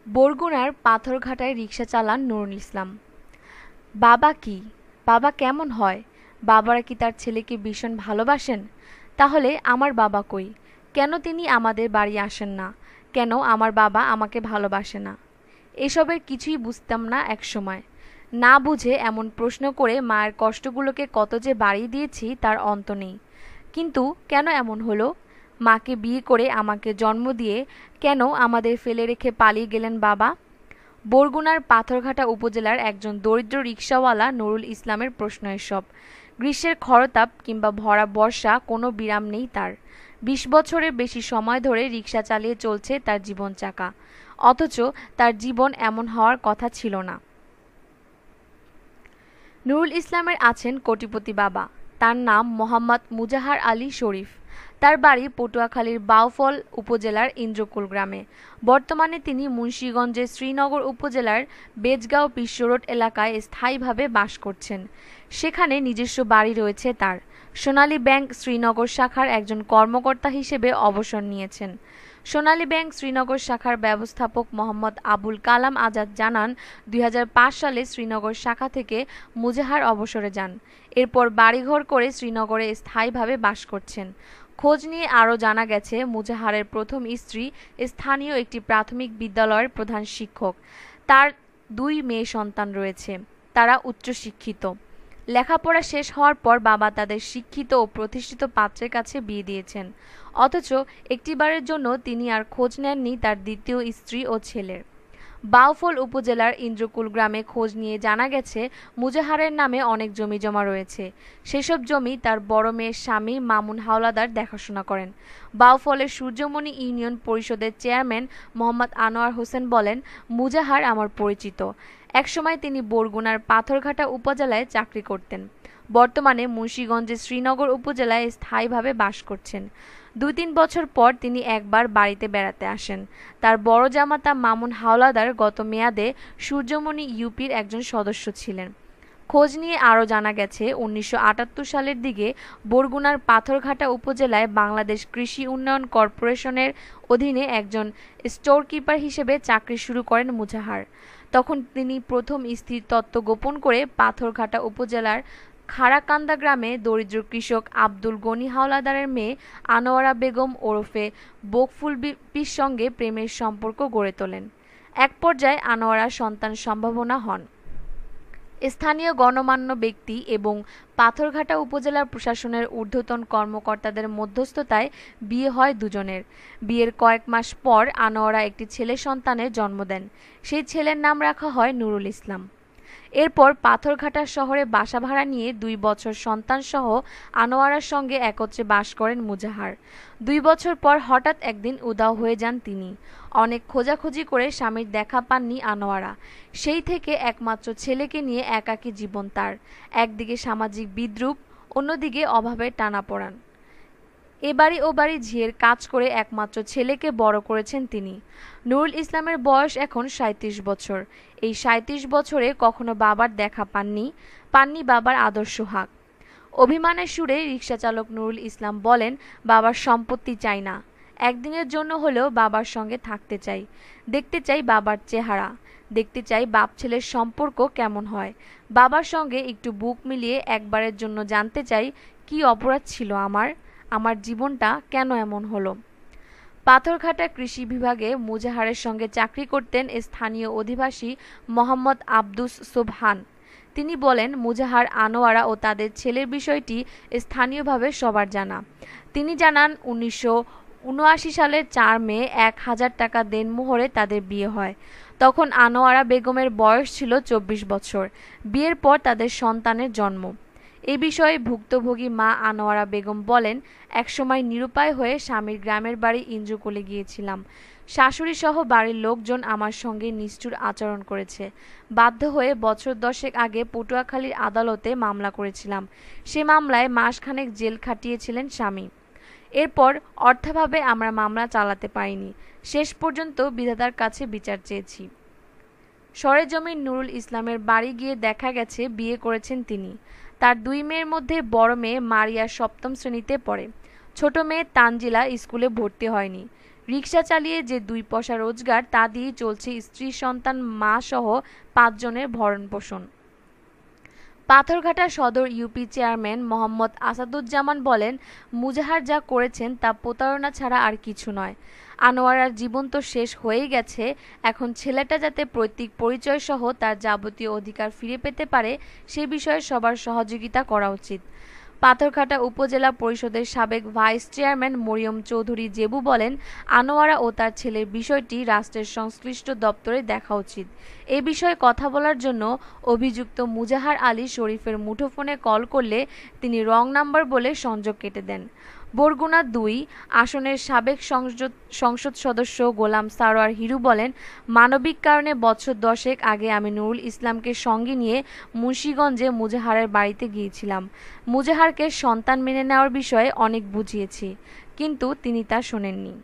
বরগুনার পাথরঘাটায় রিকশা চালান নুরুল ইসলাম। বাবা কি? বাবা কেমন হয়? বাবারা কি তার ছেলেকে ভীষণ ভালোবাসেন? তাহলে আমার বাবা কই? কেন তিনি আমাদের বাড়ি আসেন না? কেন আমার বাবা আমাকে ভালোবাসে না? এসবের কিছুই বুঝতাম না একসময়। না বুঝে এমন প্রশ্ন করে মায়ের কষ্টগুলোকে কত যে বাড়িয়ে দিয়েছি তার অন্ত নেই। কিন্তু কেন এমন হলো? মাকে বিয়ে করে আমাকে জন্ম দিয়ে কেন আমাদের ফেলে রেখে পালিয়ে গেলেন বাবা? বরগুনার পাথরঘাটা উপজেলার একজন দরিদ্র রিকশাওয়ালা নুরুল ইসলামের প্রশ্ন এসব। গ্রীষ্মের খরতাপ কিংবা ভরা বর্ষা কোনো বিরাম নেই তার। ২০ বছরের বেশি সময় ধরে রিকশা চালিয়ে চলছে তার জীবন চাকা। অথচ তার জীবন এমন হওয়ার কথা ছিল না। নুরুল ইসলামের আছেন কোটিপতি বাবা। তার নাম মোহাম্মদ মুজাহার আলী শরীফ। তার বাড়ি পটুয়াখালীর বাউফল উপজেলার ইন্দ্রকুল গ্রামে। বর্তমানে তিনি মুন্সিগঞ্জের শ্রীনগর উপজেলার বেজগাঁও বিশ্ব রোড এলাকায় স্থায়ীভাবে বাস করছেন। সেখানে নিজস্ব বাড়ি রয়েছে তার। সোনালী ব্যাংক শ্রীনগর শাখার একজন কর্মকর্তা হিসেবে অবসর নিয়েছেন। সোনালী ব্যাংক শ্রীনগর শাখার ব্যবস্থাপক মোহাম্মদ আবুল কালাম আজাদ জানান, ২০০৫ সালে শ্রীনগর শাখা থেকে মুজাহার অবসরে যান। এরপর বাড়িঘর করে শ্রীনগরে স্থায়ীভাবে বাস করছেন। খোঁজ নিয়ে আরও জানা গেছে, মুজাহারের প্রথম স্ত্রী স্থানীয় একটি প্রাথমিক বিদ্যালয়ের প্রধান শিক্ষক। তার ২ মেয়ে সন্তান রয়েছে। তারা উচ্চশিক্ষিত। লেখাপড়া শেষ হওয়ার পর বাবা তাদের শিক্ষিত ও প্রতিষ্ঠিত পাত্রের কাছে বিয়ে দিয়েছেন। অথচ একটিবারের জন্য তিনি আর খোঁজ নেননি তার দ্বিতীয় স্ত্রী ও ছেলের। বাউফল উপজেলার ইন্দ্রকুল গ্রামে খোঁজ নিয়ে জানা গেছে, মুজাহারের নামে অনেক জমিজমা রয়েছে। সেসব জমি তার বড় মেয়ের স্বামী মামুন হাওলাদার দেখাশোনা করেন। বাউফলের সূর্যমণি ইউনিয়ন পরিষদের চেয়ারম্যান মোহাম্মদ আনোয়ার হোসেন বলেন, মুজাহার আমার পরিচিত। একসময় তিনি বরগুনার পাথরঘাটা উপজেলায় চাকরি করতেন। বর্তমানে মুন্সিগঞ্জের শ্রীনগর উপজেলায় স্থায়ীভাবে বাস করছেন। ২-৩ বছর পর তিনি একবার বাড়িতে বেড়াতে আসেন। তার বড় জামাতা মামুন হাওলাদার গত মেয়াদে সূর্যমণি ইউপির একজন সদস্য ছিলেন। খোঁজ নিয়ে আরও জানা গেছে, ১৯৭৮ সালের দিকে বরগুনার পাথরঘাটা উপজেলায় বাংলাদেশ কৃষি উন্নয়ন কর্পোরেশনের অধীনে একজন স্টোর কিপার হিসেবে চাকরি শুরু করেন মুজাহার। তখন তিনি প্রথম স্ত্রীর তথ্য গোপন করে পাথরঘাটা উপজেলার খাড়াকান্দা গ্রামে দরিদ্র কৃষক আব্দুল গনি হাওলাদারের মেয়ে আনোয়ারা বেগম ওরফে বকফুল বিবির সঙ্গে প্রেমের সম্পর্ক গড়ে তোলেন। এক পর্যায়ে আনোয়ারা সন্তান সম্ভাবনা হন। স্থানীয় গণ্যমান্য ব্যক্তি এবং পাথরঘাটা উপজেলা প্রশাসনের ঊর্ধ্বতন কর্মকর্তাদের মধ্যস্থতায় বিয়ে হয় দুজনের। বিয়ের কয়েক মাস পর আনোয়ারা একটি ছেলে সন্তানের জন্ম দেন। সেই ছেলের নাম রাখা হয় নুরুল ইসলাম। এরপর পাথরঘাটা শহরে বাসা ভাড়া নিয়ে ২ বছর সন্তানসহ আনোয়ারার সঙ্গে একত্রে বাস করেন মুজাহার। ২ বছর পর হঠাৎ একদিন উধাও হয়ে যান তিনি। অনেক খোঁজাখুঁজি করে স্বামীর দেখা পাননি আনোয়ারা। সেই থেকে একমাত্র ছেলেকে নিয়ে একাকী জীবন তার। একদিকে সামাজিক বিদ্রূপ, অন্যদিকে অভাবের টানাপোড়েন। এ বাড়ি ও বাড়ি ঝিয়ের কাজ করে একমাত্র ছেলেকে বড় করেছেন তিনি। নুরুল ইসলামের বয়স এখন ৩৭ বছর। এই ৩৭ বছরে কখনো বাবার দেখা পাননি বাবার আদর সোহাগ। অভিমানের সুরে রিকশাচালক নুরুল ইসলাম বলেন, বাবার সম্পত্তি চাই না, একদিনের জন্য হলেও বাবার সঙ্গে থাকতে চাই। দেখতে চাই বাবার চেহারা, দেখতে চাই বাপ ছেলের সম্পর্ক কেমন হয়। বাবার সঙ্গে একটু বুক মিলিয়ে একবারের জন্য জানতে চাই, কি অপরাধ ছিল আমার জীবনটা কেন এমন হলো। পাথরঘাটা কৃষি বিভাগে মুজাহারের সঙ্গে চাকরি করতেন স্থানীয় অধিবাসী মোহাম্মদ আব্দুস সোবহান। তিনি বলেন, মুজাহার, আনোয়ারা ও তাদের ছেলের বিষয়টি স্থানীয়ভাবে সবার জানা। তিনি জানান, ১৯৭৯ সালের ৪ মে ১,০০০ টাকা দেনমোহরে তাদের বিয়ে হয়। তখন আনোয়ারা বেগমের বয়স ছিল ২৪ বছর। বিয়ের পর তাদের সন্তানের জন্ম। এ বিষয়ে ভুক্তভোগী মা আনোয়ারা বেগম বলেন, একসময় নিরুপায় হয়ে স্বামীর গ্রামের বাড়ি ইন্দ্রকুলে গিয়েছিলাম। শাশুড়িসহ বাড়ির লোকজন আমার সঙ্গে নিষ্ঠুর আচরণ করেছে। বাধ্য হয়ে বছর ১০ আগে পটুয়াখালীর আদালতে মামলা করেছিলাম। সে মামলায় মাসখানেক জেল খাটিয়েছিলেন স্বামী। এরপর অর্থাভাবে আমরা মামলা চালাতে পারিনি। শেষ পর্যন্ত বিধাতার কাছে বিচার চেয়েছি। সরেজমিন নুরুল ইসলামের বাড়ি গিয়ে দেখা গেছে, বিয়ে করেছেন তিনি। তার ২ মেয়ের মধ্যে বড় মেয়ে মারিয়া ৭ম শ্রেণীতে পড়ে। ছোট মেয়ে তানজিলা স্কুলে ভর্তি হয়নি। রিকশা চালিয়ে যে 2 পয়সা রোজগার তা দিয়েই চলছে স্ত্রী, সন্তান, মা সহ 5 জনের ভরণ-পোষণ। পাথরঘাটা সদর ইউপি চেয়ারম্যান মোহাম্মদ আসাদুজ্জামান বলেন, মুজাহার যা করেছেন তা প্রতারণা ছাড়া আর কিছু নয়। আনোয়ারার জীবন তো শেষ হয়েই গেছে, এখন ছেলেটা যাতে পৈতৃক পরিচয় সহ তার যাবতীয় অধিকার ফিরে পেতে পারে সে বিষয়ে সবার সহযোগিতা করা উচিত। পাথরঘাটা উপজেলা পরিষদের সাবেক ভাইস চেয়ারম্যান মরিয়ম চৌধুরী জেবু বলেন, আনোয়ারা ও তার ছেলের বিষয়টি রাষ্ট্রের সংশ্লিষ্ট দপ্তরে দেখা উচিত। এ বিষয়ে কথা বলার জন্য অভিযুক্ত মুজাহার আলী শরীফের মুঠোফোনে কল করলে তিনি রং নাম্বার বলে সংযোগ কেটে দেন। বরগুনা 2 আসনের সাবেক সংসদ সদস্য গোলাম সারোয়ার হিরু বলেন, মানবিক কারণে বছর 10 আগে আমি নুরুল ইসলামকে সঙ্গে নিয়ে মুন্সিগঞ্জে মুজাহারের বাড়িতে গিয়েছিলাম। মুজাহারকে সন্তান মেনে নেওয়ার বিষয়ে অনেক বুঝিয়েছি, কিন্তু তিনি তা শোনেননি।